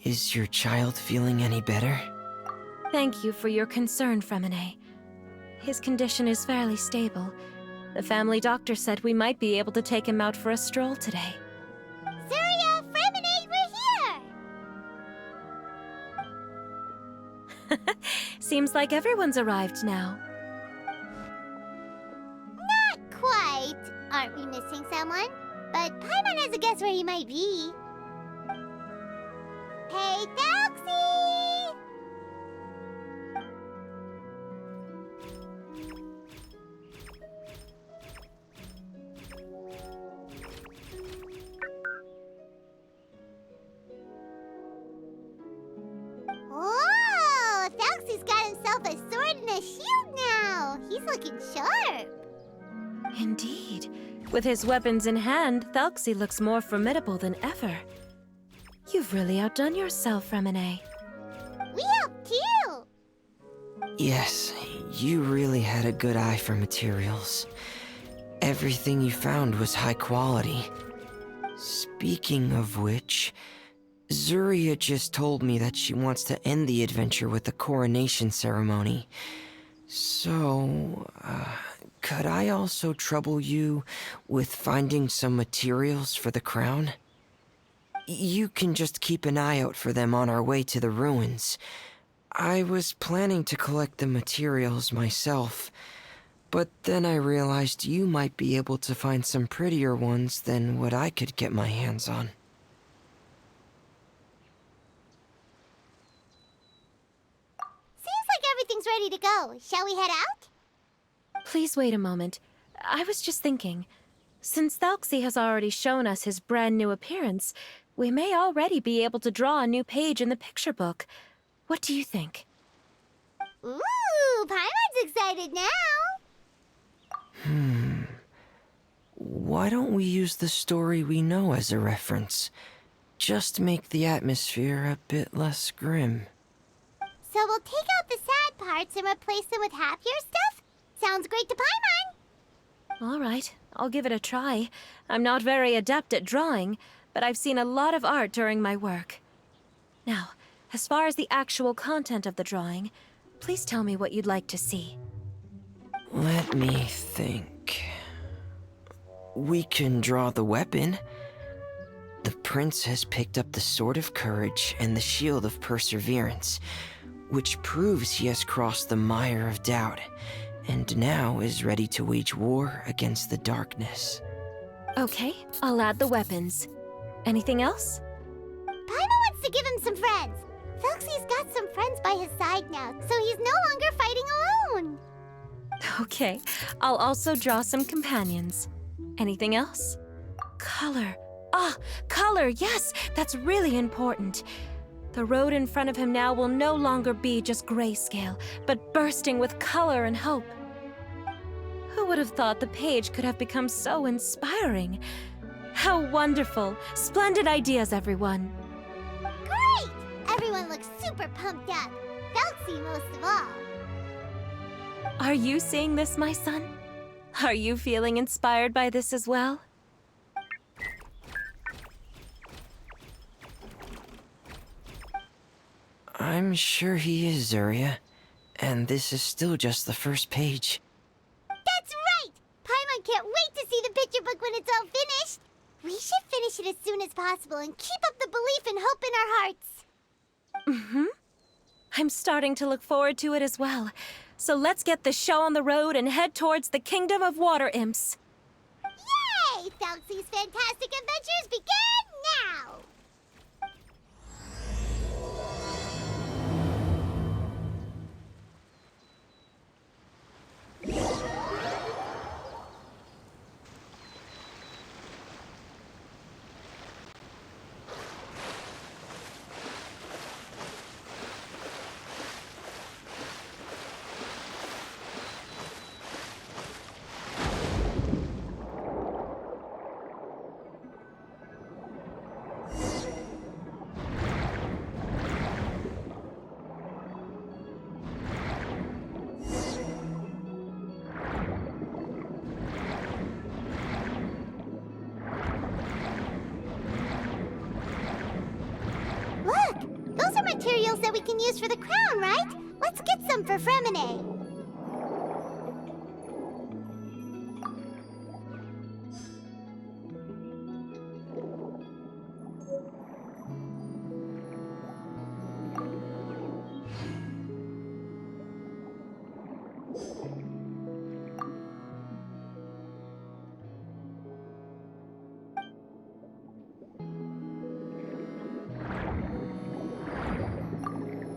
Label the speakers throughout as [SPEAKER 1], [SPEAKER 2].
[SPEAKER 1] Is your child feeling any better?
[SPEAKER 2] Thank you for your concern, Fremine. His condition is fairly stable. The family doctor said we might be able to take him out for a stroll today.
[SPEAKER 3] Zuria, Fremine, we're here!
[SPEAKER 2] Seems like everyone's arrived now.
[SPEAKER 3] Not quite. Aren't we missing someone? But Paimon has a guess where he might be. Hey, Thelxie! Whoa! Thelxie's got himself a sword and a shield now. He's looking sharp.
[SPEAKER 2] Indeed. With his weapons in hand, Thelxie looks more formidable than ever. You've really outdone yourself, Fremine.
[SPEAKER 3] We helped too.
[SPEAKER 1] Yes, you really had a good eye for materials. Everything you found was high quality. Speaking of which, Zuria just told me that she wants to end the adventure with a coronation ceremony. So, could I also trouble you with finding some materials for the crown? You can just keep an eye out for them on our way to the ruins. I was planning to collect the materials myself, but then I realized you might be able to find some prettier ones than what I could get my hands on.
[SPEAKER 3] Seems like everything's ready to go. Shall we head out?
[SPEAKER 2] Please wait a moment. I was just thinking. Since Thelxie has already shown us his brand new appearance, we may already be able to draw a new page in the picture book. What do you think?
[SPEAKER 3] Ooh, Paimon's excited now.
[SPEAKER 1] Why don't we use the story we know as a reference? Just make the atmosphere a bit less grim.
[SPEAKER 3] So we'll take out the sad parts and replace them with happier stuff? Sounds great to Paimon.
[SPEAKER 2] All right, I'll give it a try. I'm not very adept at drawing, but I've seen a lot of art during my work. Now, as far as the actual content of the drawing, please tell me what you'd like to see.
[SPEAKER 1] Let me think. We can draw the weapon. The prince has picked up the Sword of Courage and the Shield of Perseverance, which proves he has crossed the mire of doubt, and now is ready to wage war against the darkness.
[SPEAKER 2] Okay, I'll add the weapons. Anything else?
[SPEAKER 3] Paimon wants to give him some friends. Thelxie's got some friends by his side now, so he's no longer fighting alone.
[SPEAKER 2] Okay, I'll also draw some companions. Anything else? Color. Ah, color, yes, that's really important. The road in front of him now will no longer be just grayscale, but bursting with color and hope. Who would have thought the page could have become so inspiring? How wonderful! Splendid ideas, everyone!
[SPEAKER 3] Great! Everyone looks super pumped up. Thelxie most of all.
[SPEAKER 2] Are you seeing this, my son? Are you feeling inspired by this as well?
[SPEAKER 1] I'm sure he is, Zuria. And this is still just the first page.
[SPEAKER 3] That's right! Paimon can't wait to see the picture book when it's all finished. We should finish it as soon as possible and keep up the belief and hope in our hearts.
[SPEAKER 2] Mm-hmm. I'm starting to look forward to it as well. So let's get the show on the road and head towards the Kingdom of Water Imps.
[SPEAKER 3] Yay! Thelxie's fantastic adventures begin now! can use for the crown, right? Let's get some for Fremine.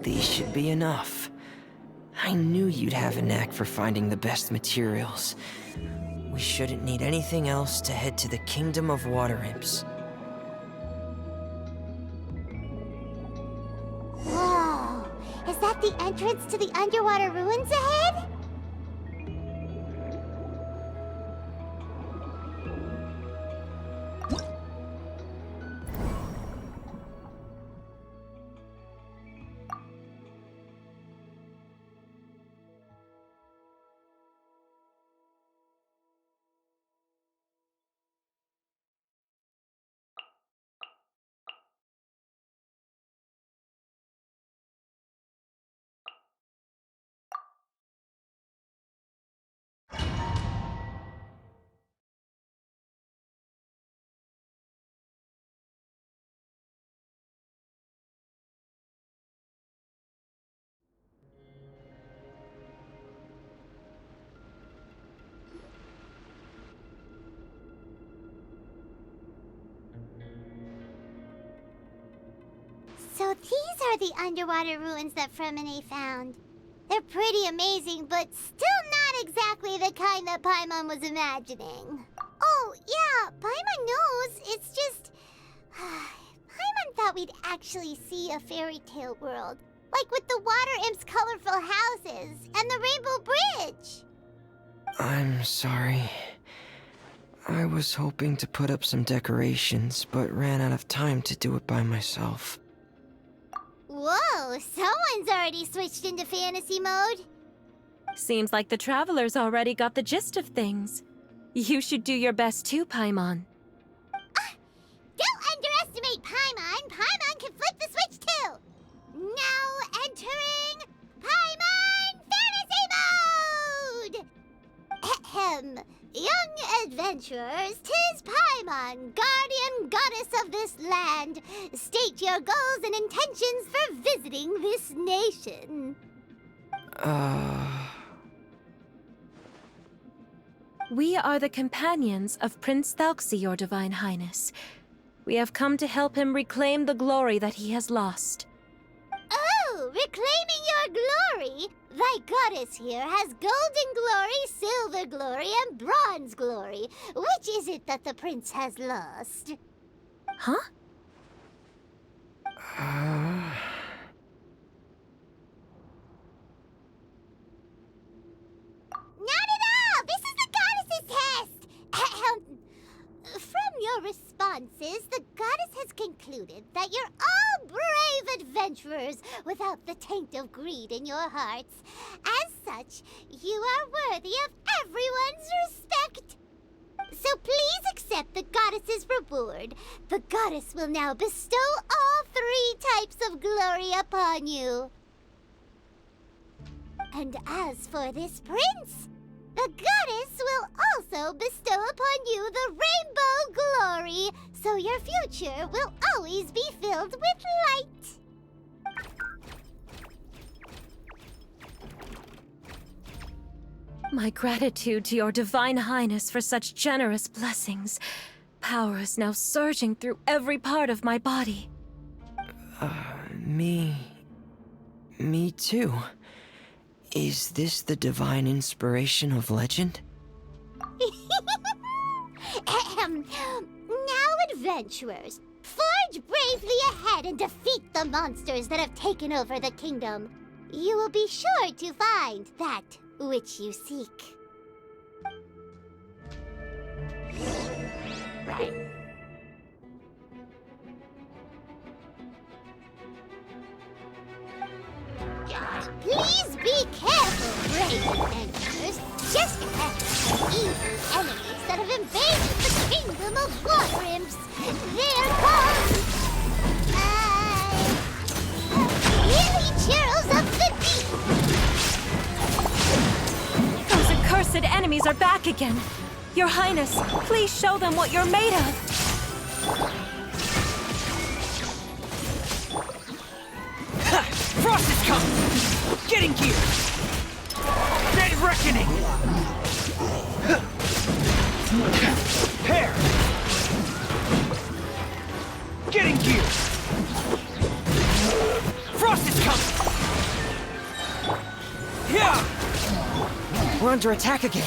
[SPEAKER 1] These should be enough. I knew you'd have a knack for finding the best materials. We shouldn't need anything else to head to the Kingdom of Water Imps.
[SPEAKER 3] Whoa! Is that the entrance to the underwater ruins ahead? So these are the underwater ruins that Fremine found. They're pretty amazing, but still not exactly the kind that Paimon was imagining. Oh, yeah, Paimon knows. It's just... Paimon thought we'd actually see a fairy tale world. Like with the Water Imp's colorful houses and the Rainbow Bridge.
[SPEAKER 1] I'm sorry. I was hoping to put up some decorations, but ran out of time to do it by myself.
[SPEAKER 3] Whoa, someone's already switched into fantasy mode.
[SPEAKER 2] Seems like the travelers already got the gist of things. You should do your best too, Paimon.
[SPEAKER 3] Don't underestimate Paimon. Paimon can flip the switch too. Now entering Paimon Fantasy Mode! Ahem. Young adventurers, 'tis Paimon, guardian goddess of this land. State your goals and intentions for visiting this nation.
[SPEAKER 2] We are the companions of Prince Thalxi, your Divine Highness. We have come to help him reclaim the glory that he has lost.
[SPEAKER 3] Oh, reclaiming your glory? Thy goddess here has golden glory, silver glory, and bronze glory. Which is it that the prince has lost?
[SPEAKER 2] Huh?
[SPEAKER 3] Not at all! This is the goddess's test! Ahem. From your responses, the goddess has concluded that you're all brave adventurers without the taint of greed in your hearts. As such, you are worthy of everyone's respect. So please accept the goddess's reward. The goddess will now bestow all 3 types of glory upon you. And as for this prince, the goddess will also bestow upon you the rainbow glory, so your future will always be filled with light.
[SPEAKER 2] My gratitude to your Divine Highness for such generous blessings. Power is now surging through every part of my body.
[SPEAKER 1] Me too. Is this the divine inspiration of legend?
[SPEAKER 3] Ahem. Now, adventurers, forge bravely ahead and defeat the monsters that have taken over the kingdom. You will be sure to find that which you seek. Please be careful, brave adventurers. Just ahead are evil enemies that have invaded the kingdom of Water Imps. They're called... really
[SPEAKER 2] acid enemies are back again. Your Highness, please show them what you're made of.
[SPEAKER 4] Frost is coming! Getting gear! Dead reckoning! Hair! Getting gear! Frost is coming! Yeah!
[SPEAKER 1] We're under attack again.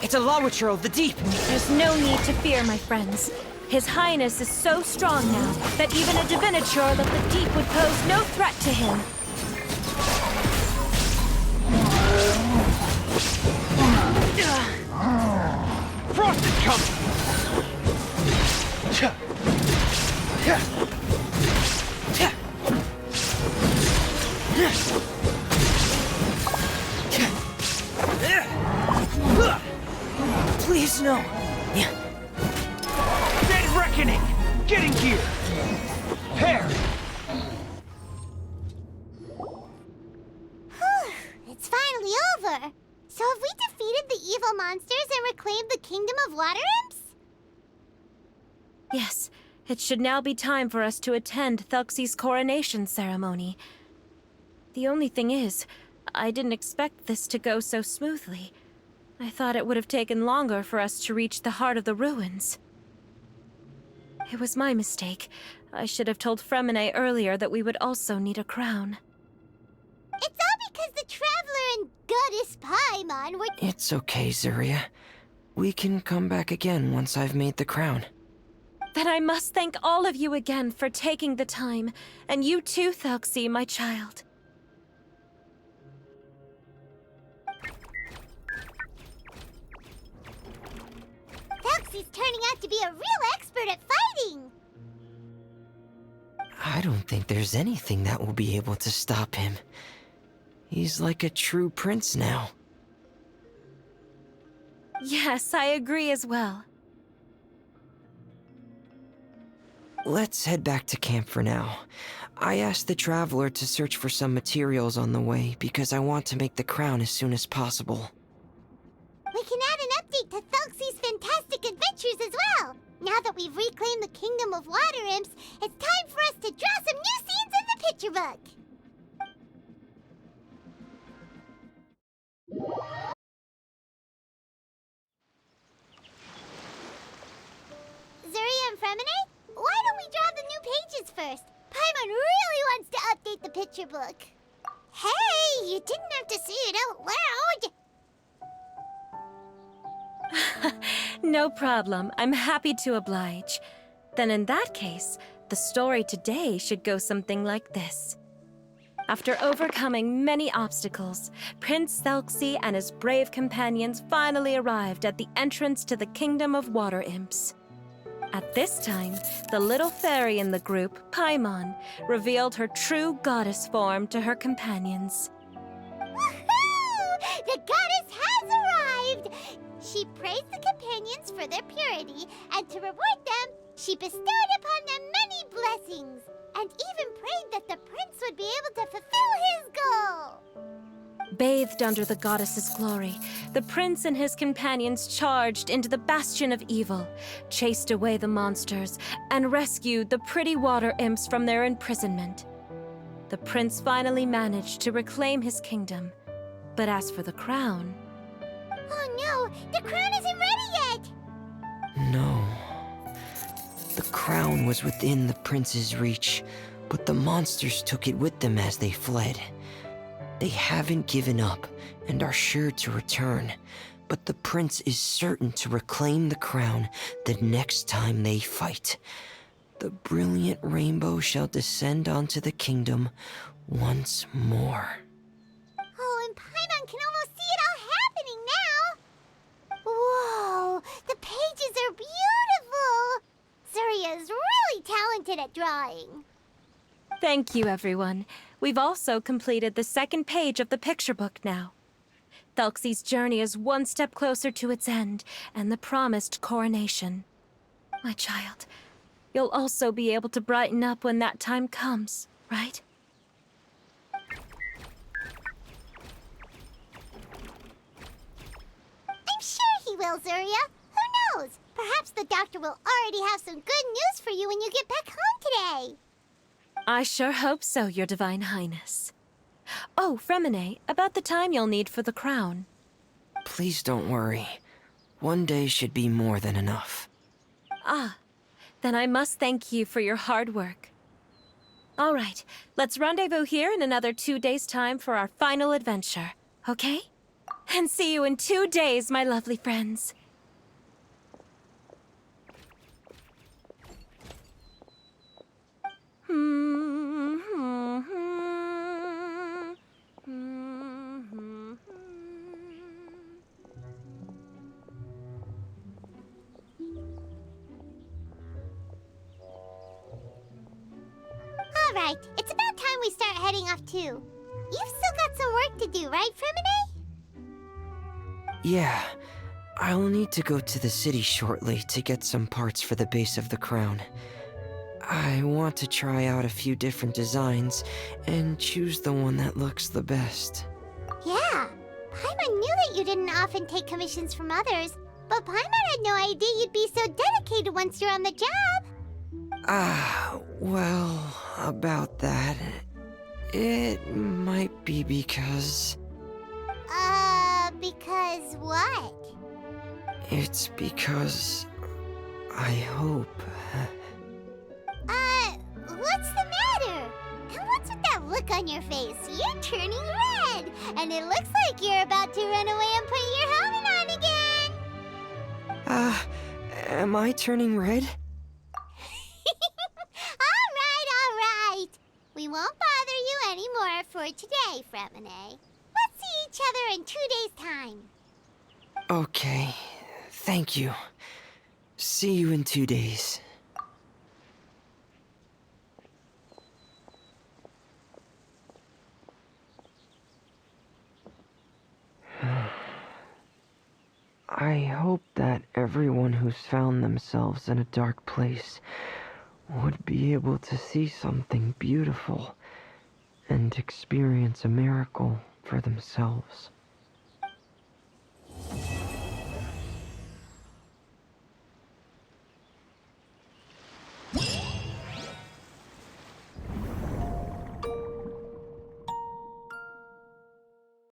[SPEAKER 1] It's a Lawitcher of the deep.
[SPEAKER 2] There's no need to fear, my friends. His Highness is so strong now that even a Diviniture of the deep would pose no threat to him.
[SPEAKER 4] Frost is coming!
[SPEAKER 1] Please, no.
[SPEAKER 4] Dead reckoning! Getting gear! Hair!
[SPEAKER 3] It's finally over. So have we defeated the evil monsters and reclaimed the Kingdom of Water Imps?
[SPEAKER 2] Yes, it should now be time for us to attend Thelxie's coronation ceremony. The only thing is, I didn't expect this to go so smoothly. I thought it would have taken longer for us to reach the heart of the ruins. It was my mistake. I should have told Fremine earlier that we would also need a crown.
[SPEAKER 3] It's all because the Traveler and Goddess Paimon were...
[SPEAKER 1] It's okay, Zuria. We can come back again once I've made the crown.
[SPEAKER 2] Then I must thank all of you again for taking the time, and you too, Thelxie, my child.
[SPEAKER 3] Thelxie's turning out to be a real expert at fighting!
[SPEAKER 1] I don't think there's anything that will be able to stop him. He's like a true prince now.
[SPEAKER 2] Yes, I agree as well.
[SPEAKER 1] Let's head back to camp for now. I asked the Traveler to search for some materials on the way because I want to make the crown as soon as possible.
[SPEAKER 3] We can add an update to Thelxie's fantastic adventures as well! Now that we've reclaimed the Kingdom of Water Imps, it's time for us to draw some new scenes in the picture book! Zuria and Fremine, why don't we draw the new pages first? Paimon really wants to update the picture book. Hey, you didn't have to say it out loud!
[SPEAKER 2] No problem. I'm happy to oblige. Then in that case, the story today should go something like this. After overcoming many obstacles, Prince Thelxie and his brave companions finally arrived at the entrance to the Kingdom of Water Imps. At this time, the little fairy in the group, Paimon, revealed her true goddess form to her companions.
[SPEAKER 3] Woohoo! The goddess has arrived! She praised the companions for their purity, and to reward them, she bestowed upon them many blessings, and even prayed that the prince would be able to fulfill his goal.
[SPEAKER 2] Bathed under the goddess's glory, the prince and his companions charged into the bastion of evil, chased away the monsters, and rescued the pretty water imps from their imprisonment. The prince finally managed to reclaim his kingdom. But as for the crown...
[SPEAKER 3] Oh no, the crown isn't ready yet!
[SPEAKER 1] No. The crown was within the prince's reach, but the monsters took it with them as they fled. They haven't given up and are sure to return, but the prince is certain to reclaim the crown the next time they fight. The brilliant rainbow shall descend onto the kingdom once more.
[SPEAKER 3] Oh, and Paimon can almost see it all happening now! Whoa, the pages are beautiful! Zuria is really talented at drawing.
[SPEAKER 2] Thank you, everyone. We've also completed the second page of the picture book now. Thelxie's journey is one step closer to its end, and the promised coronation. My child, you'll also be able to brighten up when that time comes, right?
[SPEAKER 3] Belzeria. Who knows? Perhaps the doctor will already have some good news for you when you get back home today.
[SPEAKER 2] I sure hope so, Your Divine Highness. Oh, Fremine, about the time you'll need for the crown.
[SPEAKER 1] Please don't worry. One day should be more than enough.
[SPEAKER 2] Ah, then I must thank you for your hard work. All right, let's rendezvous here in another 2 days' time for our final adventure, okay? And see you in 2 days, my lovely friends.
[SPEAKER 3] All right, it's about time we start heading off too. You've still got some work to do, right, Fremine?
[SPEAKER 1] Yeah, I'll need to go to the city shortly to get some parts for the base of the crown. I want to try out a few different designs and choose the one that looks the best.
[SPEAKER 3] Yeah, Paimon knew that you didn't often take commissions from others, but Paimon had no idea you'd be so dedicated once you're on the job.
[SPEAKER 1] Well, about that, it might be because...
[SPEAKER 3] Because what?
[SPEAKER 1] It's because... I hope...
[SPEAKER 3] What's the matter? And what's with that look on your face? You're turning red, and it looks like you're about to run away and put your helmet on again.
[SPEAKER 1] Am I turning red?
[SPEAKER 3] All right. We won't bother you anymore for today, Fremine. Let's see each other in 2 days' time.
[SPEAKER 1] Okay, thank you. See you in 2 days. I hope that everyone who's found themselves in a dark place would be able to see something beautiful and experience a miracle for themselves.